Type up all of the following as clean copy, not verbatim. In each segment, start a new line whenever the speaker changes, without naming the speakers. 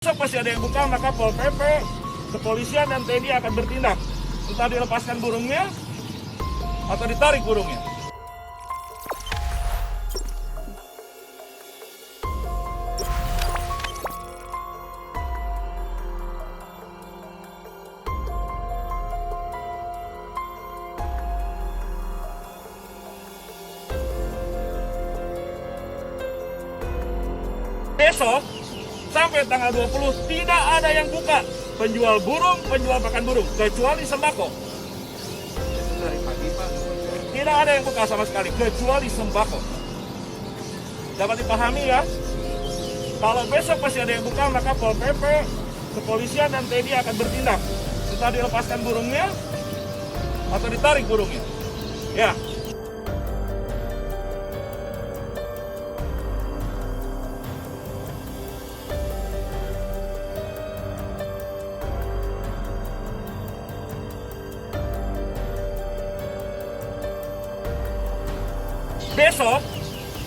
Besok pasti ada yang buka, maka Pol PP, kepolisian dan TNI akan bertindak. Entah dilepaskan burungnya atau ditarik burungnya. Besok sampai tanggal 20 tidak ada yang buka penjual burung, penjual pakan burung, kecuali sembako.
Dari pagi, Pak.
Tidak ada yang buka sama sekali, kecuali sembako. Dapat dipahami ya? Kalau besok masih ada yang buka, maka Pol PP, kepolisian dan TNI akan bertindak. Entah dilepaskan burungnya atau ditarik burungnya. Ya. Besok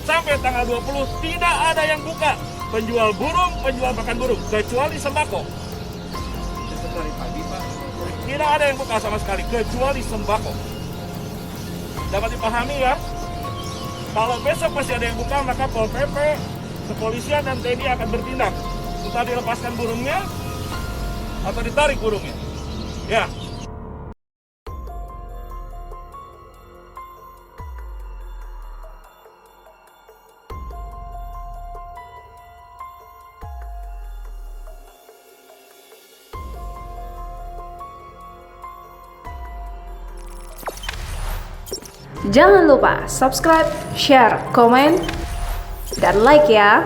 sampai tanggal 20 tidak ada yang buka penjual burung, penjual pakan burung, kecuali sembako.
Dari pagi, Pak.
Tidak ada yang buka sama sekali, kecuali sembako. Dapat dipahami ya? Kalau besok masih ada yang buka, maka Pol PP, kepolisian dan TNI akan bertindak. Entah dilepaskan burungnya atau ditarik burungnya. Ya.
Jangan lupa subscribe, share, komen, dan like ya.